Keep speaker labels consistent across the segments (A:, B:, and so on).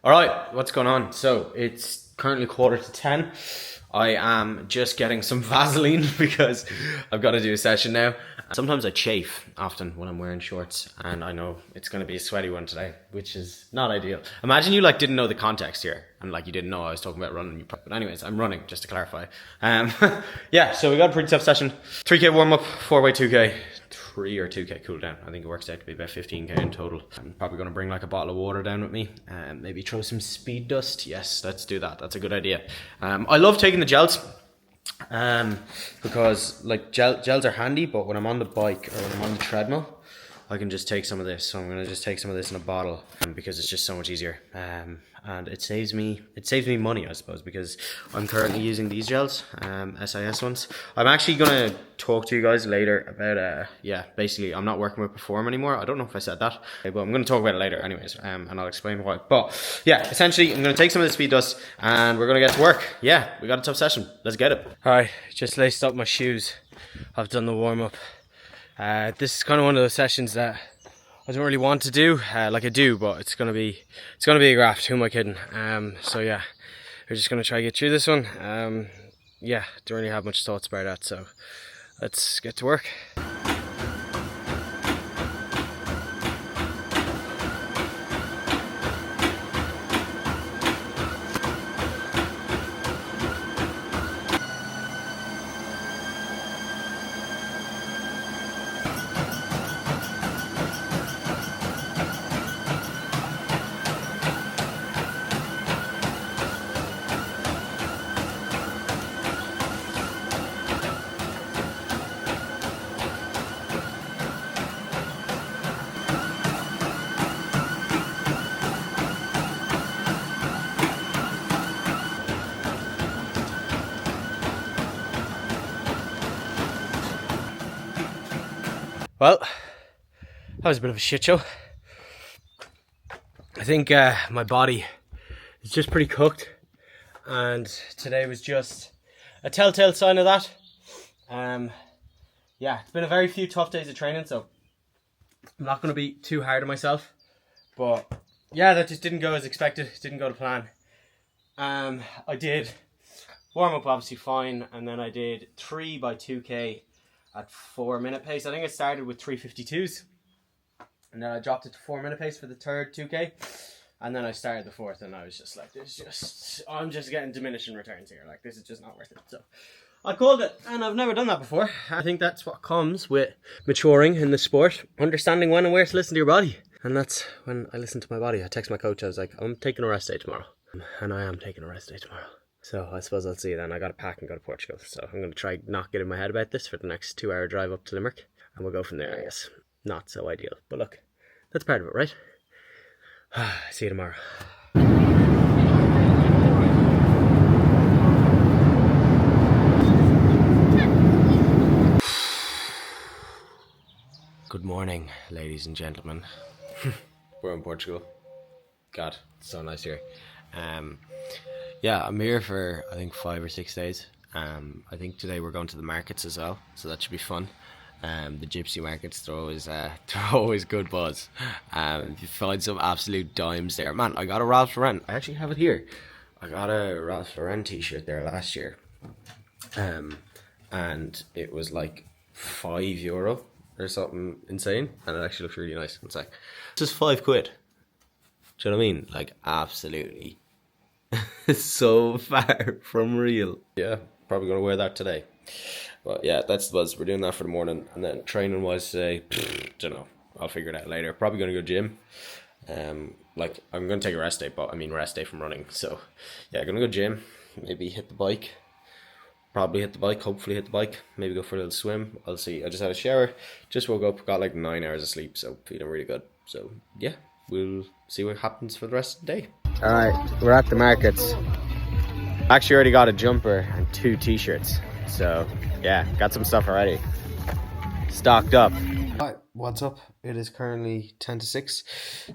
A: Alright, what's going on? So, it's currently 9:45. I am just getting some Vaseline because I've got to do a session now. Sometimes I chafe often when I'm wearing shorts, and I know it's going to be a sweaty one today, which is not ideal. Imagine you didn't know the context here, and you didn't know I was talking about running. But anyways, I'm running, just to clarify. Yeah, so we got a pretty tough session. 3K warm up, 4x2K. 3 or 2K cool down. I think it works out to be about 15K in total. I'm probably going to bring a bottle of water down with me and maybe throw some speed dust. Yes, let's do that. That's a good idea. I love taking the gels because gels are handy, but when I'm on the bike or when I'm on the treadmill, I can just take some of this. So I'm going to just take some of this in a bottle because it's just so much easier. And it saves me money, I suppose, because I'm currently using these gels, SIS ones. I'm actually going to talk to you guys later about, basically I'm not working with Perform anymore. I don't know if I said that, but I'm going to talk about it later anyways, and I'll explain why. But yeah, essentially I'm going to take some of the speed dust and we're going to get to work. Yeah, we got a tough session. Let's get it. All right, just laced up my shoes. I've done the warm up. This is kind of one of those sessions that I don't really want to do, I do, but it's gonna be a graft. Who am I kidding? So yeah, we're just gonna try to get through this one. Yeah, don't really have much thoughts about that, so let's get to work. Well, that was a bit of a shit show. I think my body is just pretty cooked, and today was just a telltale sign of that. Yeah, it's been a very few tough days of training, so I'm not going to be too hard on myself. But yeah, that just didn't go as expected. Didn't go to plan. I did warm up obviously fine, and then I did 3x2K at 4-minute pace. I think I started with 3:52s, and then I dropped it to 4-minute pace for the third 2K, and then I started the fourth, and I was just like, I'm just getting diminishing returns here. This is just not worth it. So I called it, and I've never done that before. I think that's what comes with maturing in the sport, understanding when and where to listen to your body. And that's when I listened to my body. I texted my coach, I was like, I'm taking a rest day tomorrow. And I am taking a rest day tomorrow. So I suppose I'll see then. I got to pack and go to Portugal. So I'm going to try not get in my head about this for the next 2-hour drive up to Limerick. And we'll go from there, I guess. Not so ideal. But look, that's part of it, right? See you tomorrow. Good morning, ladies and gentlemen. We're in Portugal. God, it's so nice here. Yeah, I'm here for I think 5 or 6 days. I think today we're going to the markets as well, so that should be fun. The gypsy markets, they're always good buzz. You find some absolute dimes there. Man, I got a Ralph Lauren. I actually have it here. I got a Ralph Lauren t-shirt there last year. And it was like €5 or something insane, and it actually looks really nice. It's like, this is £5. Do you know what I mean? Absolutely. So far from real. Yeah, probably gonna wear that today. But yeah, that's the buzz. We're doing that for the morning, and then training wise today, don't know. I'll figure it out later. Probably gonna go gym. I'm gonna take a rest day, but I mean rest day from running. So yeah, gonna go gym. Maybe hit the bike. Probably hit the bike. Hopefully hit the bike. Maybe go for a little swim. I'll see. I just had a shower. Just woke up. Got 9 hours of sleep, so feeling really good. So yeah, we'll see what happens for the rest of the day. Alright, we're at the markets. Actually already got a jumper and 2 t-shirts. So yeah, got some stuff already. Stocked up.
B: Alright, What's up? It is currently 10 to 6.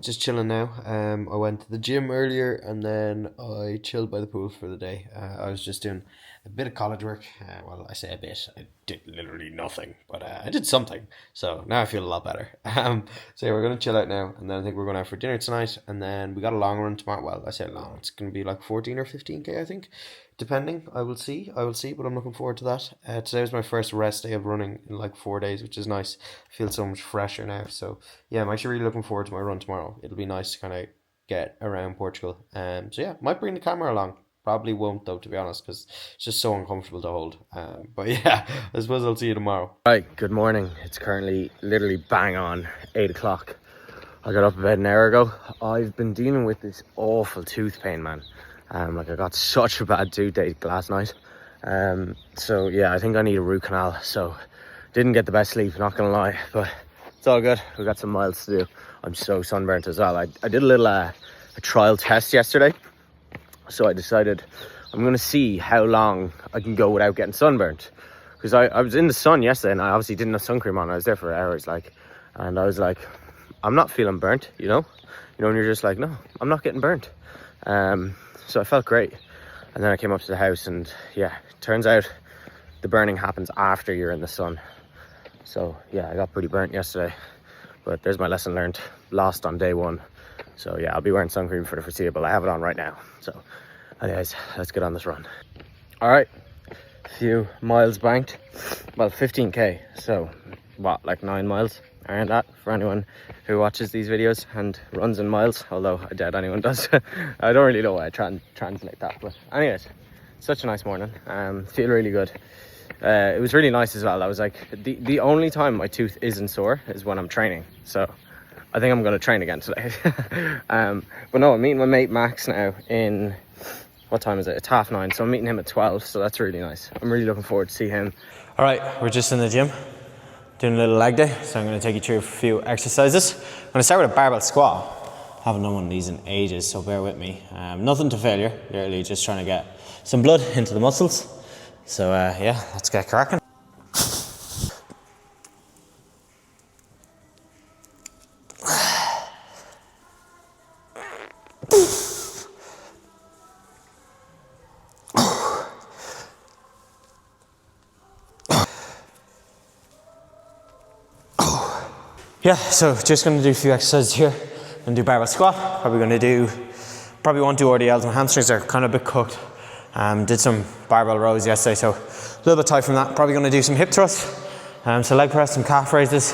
B: Just chilling now. I went to the gym earlier and then I chilled by the pool for the day. I was just doing a bit of college work. Well, I say a bit. I did literally nothing, but I did something. So now I feel a lot better. So yeah, we're going to chill out now, and then I think we're going out for dinner tonight, and then we got a long run tomorrow. Well, I say long. It's going to be like 14 or 15K, I think. Depending, I will see, but I'm looking forward to that. Today was my first rest day of running in like 4 days, which is nice. I feel so much fresher now. So yeah, I'm actually really looking forward to my run tomorrow. It'll be nice to kind of get around Portugal. So yeah, might bring the camera along. Probably won't though, to be honest, because it's just so uncomfortable to hold. But yeah, I suppose I'll see you tomorrow.
A: Right, good morning. It's currently literally bang on 8 o'clock. I got up about an hour ago. I've been dealing with this awful tooth pain, man. Like I got such a bad toothache last night. So yeah, I think I need a root canal. So didn't get the best sleep, not gonna lie, but it's all good. We got some miles to do. I'm so sunburnt as well. I did a little a trial test yesterday. So I decided I'm gonna see how long I can go without getting sunburnt. Because I was in the sun yesterday and I obviously didn't have sun cream on. I was there for hours, and I was like, I'm not feeling burnt, you know? And you're just like, no, I'm not getting burnt. So I felt great. And then I came up to the house and yeah, turns out the burning happens after you're in the sun. So yeah, I got pretty burnt yesterday, but there's my lesson learned. Lost on day one. So yeah, I'll be wearing sun cream for the foreseeable. I have it on right now. So anyways, let's get on this run. All right, a few miles banked. Well, 15K. So what, like 9 miles? Around that for anyone who watches these videos and runs in miles, although I doubt anyone does. I don't really know why I translate that, but anyways, such a nice morning. Feel really good. It was really nice as well. I was like, the only time my tooth isn't sore is when I'm training, so I think I'm going to train again today. But no, I'm meeting my mate Max now in, what time is it? It's 9:30, so I'm meeting him at 12, so that's really nice. I'm really looking forward to see him. All right, we're just in the gym doing a little leg day, so I'm going to take you through a few exercises. I'm going to start with a barbell squat. Haven't done one of these in ages, so bear with me. Nothing to failure, literally just trying to get some blood into the muscles. So yeah, let's get cracking. Yeah, so just going to do a few exercises here. I'm going to do barbell squat. Probably won't do RDLs. My hamstrings are kind of a bit cooked. Did some barbell rows yesterday, so a little bit tight from that. Probably going to do some hip thrusts, so leg press, some calf raises.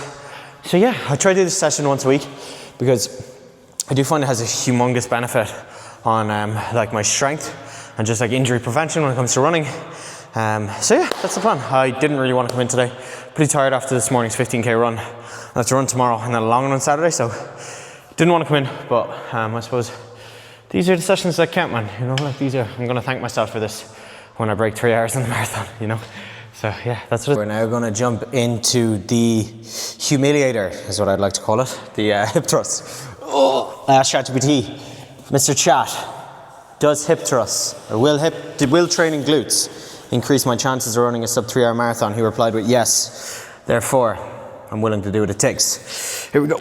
A: So yeah, I try to do this session once a week because I do find it has a humongous benefit on like my strength and just like injury prevention when it comes to running. So yeah, that's the plan. I didn't really want to come in today. Pretty tired after this morning's 15K run. I have to run tomorrow and then a long run on Saturday, so didn't want to come in, but I suppose these are the sessions that count, man. I'm going to thank myself for this when I break 3 hours in the marathon, So yeah, that's what. We're now going to jump into the humiliator, is what I'd like to call it, the hip thrust. ChatGPT, Mr. Chat, does hip thrusts, or will training glutes increase my chances of running a sub 3 hour marathon? He replied with yes. Therefore, I'm willing to do what it takes. Here we go.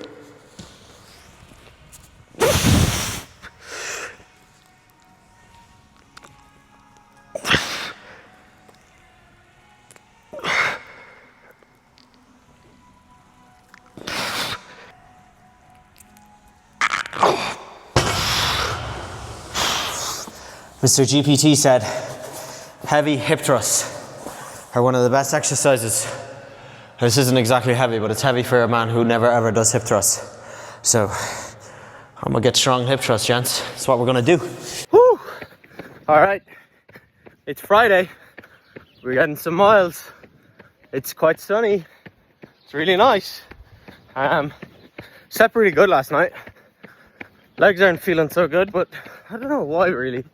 A: Mr. GPT said, heavy hip thrusts are one of the best exercises. This isn't exactly heavy, but it's heavy for a man who never ever does hip thrusts. So I'm gonna get strong hip thrusts, gents. That's what we're gonna do. Woo! All right, it's Friday. We're getting some miles. It's quite sunny. It's really nice. Slept pretty good last night. Legs aren't feeling so good, but I don't know why really.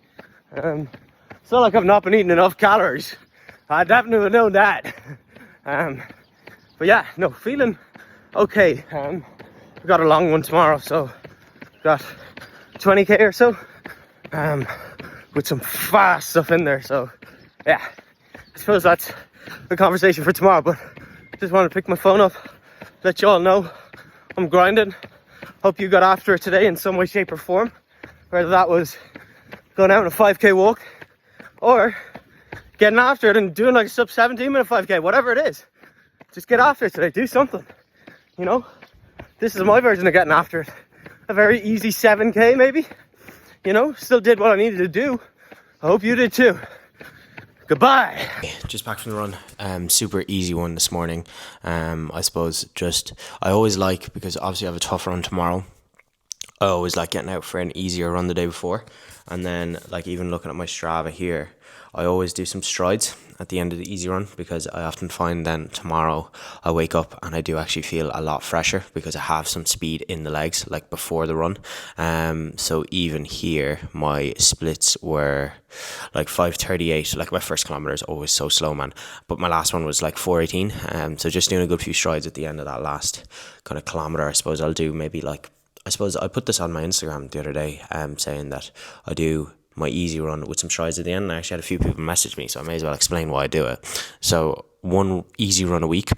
A: It's not like I've not been eating enough calories. I definitely would know that. But yeah, no, feeling okay. We've got a long one tomorrow, so got 20K or so, with some fast stuff in there. So yeah, I suppose that's the conversation for tomorrow. But just want to pick my phone up, let you all know I'm grinding. Hope you got after it today in some way, shape or form. Whether that was going out on a 5k walk or getting after it and doing like a sub 17-minute 5k, whatever it is. Just get after it today, do something, you know? This is my version of getting after it. A very easy 7k maybe, you know? Still did what I needed to do. I hope you did too. Goodbye.
B: Just back from the run. Super easy one this morning. I suppose I always like, because obviously I have a tough run tomorrow, I always like getting out for an easier run the day before. And then like even looking at my Strava here, I always do some strides at the end of the easy run, because I often find then tomorrow I wake up and I do actually feel a lot fresher because I have some speed in the legs like before the run. So even here my splits were like 5:38. Like my first kilometer is always so slow, man, but my last one was like 4:18. So just doing a good few strides at the end of that last kind of kilometer. I suppose I'll do maybe like, I suppose I put this on my Instagram the other day, saying that I do my easy run with some strides at the end, and I actually had a few people message me, so I may as well explain why I do it. So one easy run a week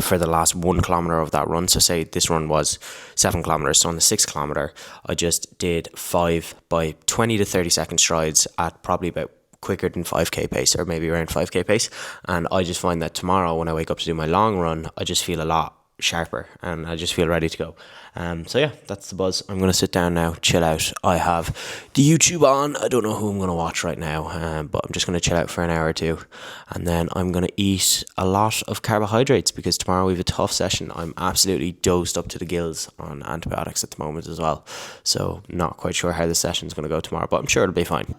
B: for the last 1 kilometer of that run. So say this run was 7 kilometers, so on the 6th kilometer I just did 5 by 20 to 30 second strides at probably about quicker than 5k pace, or maybe around 5k pace. And I just find that tomorrow when I wake up to do my long run, I just feel a lot sharper and I just feel ready to go. So yeah, that's the buzz. I'm going to sit down now, chill out. I have the YouTube on. I don't know who I'm going to watch right now, but I'm just going to chill out for an hour or two, and then I'm going to eat a lot of carbohydrates because tomorrow we have a tough session. I'm absolutely dosed up to the gills on antibiotics at the moment as well, so not quite sure how the session's going to go tomorrow, but I'm sure it'll be fine.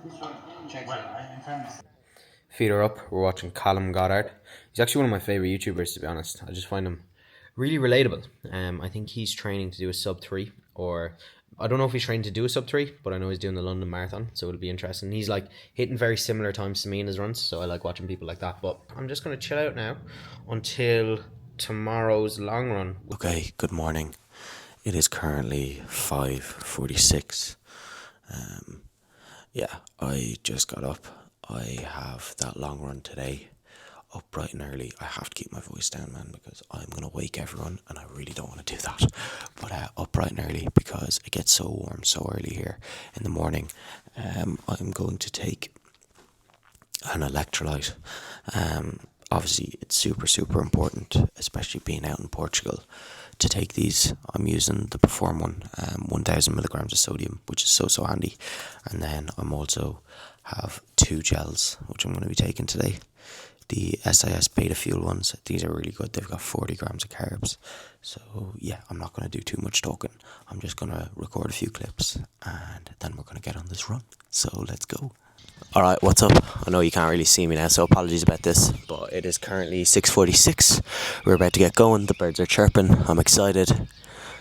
B: Feet are up. We're watching Callum Goddard. He's actually one of my favourite YouTubers, to be honest. I just find him really relatable. I think he's training to do a sub 3, or I don't know if he's training to do a sub 3, but I know he's doing the London Marathon, so it'll be interesting. He's like hitting very similar times to me in his runs, so I like watching people like that. But I'm just going to chill out now until tomorrow's long run. Okay, good morning. It is currently 5:46. Yeah, I just got up. I have that long run today. Up bright and early. I have to keep my voice down, man, because I'm going to wake everyone and I really don't want to do that. But up bright and early because it gets so warm so early here in the morning. I'm going to take an electrolyte. Obviously, it's super important, especially being out in Portugal, to take these. I'm using the Perform one, 1000 milligrams of sodium, which is so handy. And then I'm also have 2 gels, which I'm going to be taking today. The SIS Beta Fuel ones, these are really good. They've got 40 grams of carbs. So yeah, I'm not going to do too much talking. I'm just going to record a few clips and then we're going to get on this run. So let's go. Alright, what's up? I know you can't really see me now, so apologies about this, but it is currently 6:46. We're about to get going. The birds are chirping. I'm excited.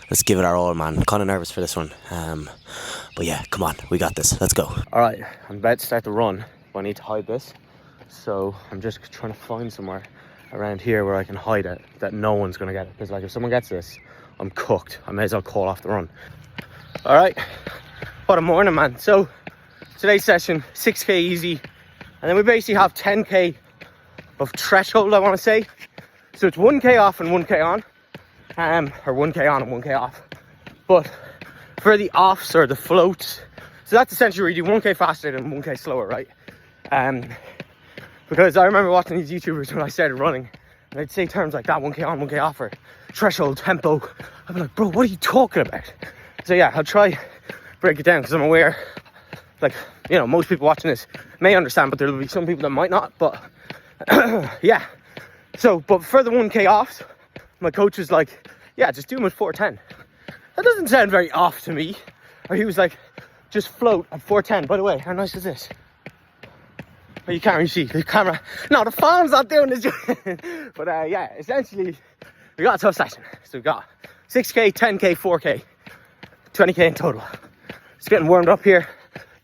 B: Let's give it our all, man. Kind of nervous for this one. But yeah, come on. We got this. Let's go. Alright, I'm about to start the run, but I need to hide this. So I'm just trying to find somewhere around here where I can hide it, that no one's going to get it. Because like if someone gets this, I'm cooked. I may as well call off the run. All right. What a morning, man. So today's session, 6k easy. And then we basically have 10k of threshold, I want to say. So it's 1k off and 1k on. Or 1k on and 1k off. But for the offs or the floats, so that's essentially where you do 1k faster and 1k slower, right? Because I remember watching these YouTubers when I started running, and they'd say terms like that, 1k on, 1k off, or threshold, tempo. I'd be like, bro, what are you talking about? So yeah, I'll try break it down, because I'm aware, like, you know, most people watching this may understand, but there'll be some people that might not. But yeah, so, but for the 1k offs, my coach was like, yeah, just do them at 4:10. That doesn't sound very off to me. Or he was like, just float at 4:10. By the way, how nice is this? Oh, you can't really see the camera. No, the phone's not doing this. But yeah, essentially, we got a tough session. So we got 6k, 10k, 4k, 20k in total. Just getting warmed up here,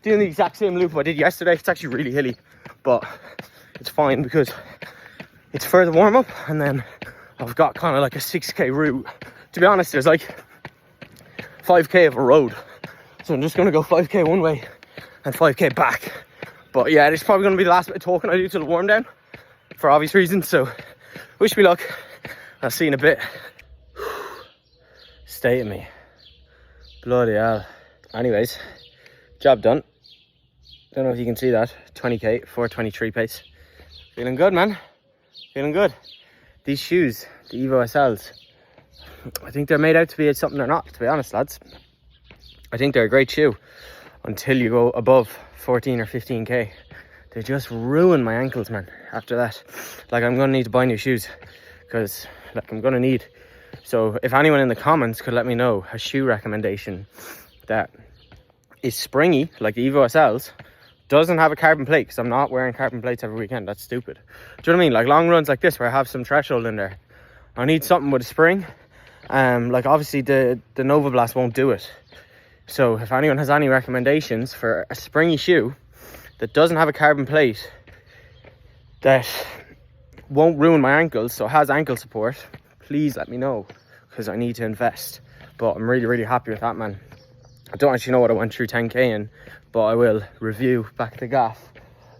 B: doing the exact same loop I did yesterday. It's actually really hilly, but it's fine because it's further warm up, and then I've got kind of like a 6k route. To be honest, there's like 5k of a road, so I'm just going to go 5k one way and 5k back. But yeah, it's probably going to be the last bit of talking I do till the warm down, for obvious reasons. So wish me luck. I'll see you in a bit.
A: state of me. Bloody hell. Anyways, job done. Don't know if you can see that. 20k, 4:23 pace. Feeling good, man. Feeling good. These shoes, the Evo SLs, I think they're made out to be something they're not, to be honest, lads. I think they're a great shoe until you go above 14 or 15k. They just ruin my ankles, man, after that. Like, I'm going to need to buy new shoes because, like, I'm going to need. So if anyone in the comments could let me know a shoe recommendation that is springy, like the Evo SLs, doesn't have a carbon plate, because I'm not wearing carbon plates every weekend. That's stupid. Do you know what I mean? Like long runs like this where I have some threshold in there, I need something with a spring. Like obviously the Nova Blast won't do it. So if anyone has any recommendations for a springy shoe that doesn't have a carbon plate, that won't ruin my ankles, so has ankle support, please let me know, because I need to invest. But I'm really, really happy with that, man. I don't actually know what I went through 10k in, but I will review back to gaff.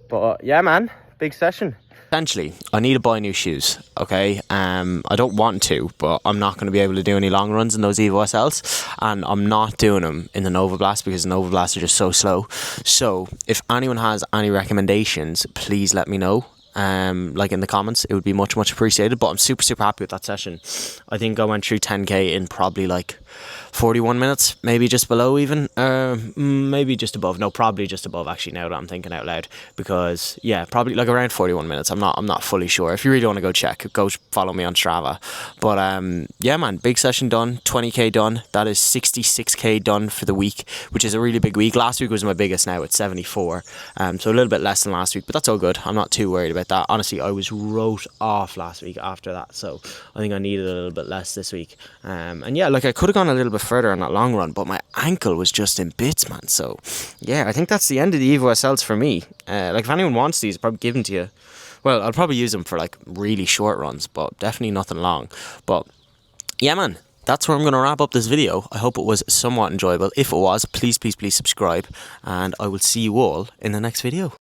A: But yeah, man, big session.
C: Essentially, I need to buy new shoes, okay? I don't want to, but I'm not going to be able to do any long runs in those Evo SLs, and I'm not doing them in the Nova Blast because the Nova Blast are just so slow. So if anyone has any recommendations, please let me know. Like in the comments, it would be much, much appreciated. But I'm super, super happy with that session. I think I went through 10k in probably like 41 minutes, maybe just below even, maybe just above. No, probably just above actually, now that I'm thinking out loud, because yeah, probably like around 41 minutes. I'm not fully sure. If you really want to go check, go follow me on Strava. But yeah, man, big session done, 20k done. That is 66k done for the week, which is a really big week. Last week was my biggest, now it's 74, so a little bit less than last week, but that's all good. I'm not too worried about that. Honestly, I was wrote off last week after that, so I think I needed a little bit less this week. And yeah, like I could have gone a little bit further on that long run, but my ankle was just in bits, man. So yeah, I think that's the end of the Evo SLs for me. Like if anyone wants these, I'll probably give them to you. Well, I'll probably use them for like really short runs, but definitely nothing long. But yeah, man, that's where I'm going to wrap up this video. I hope it was somewhat enjoyable. If it was, please, please, please subscribe, and I will see you all in the next video.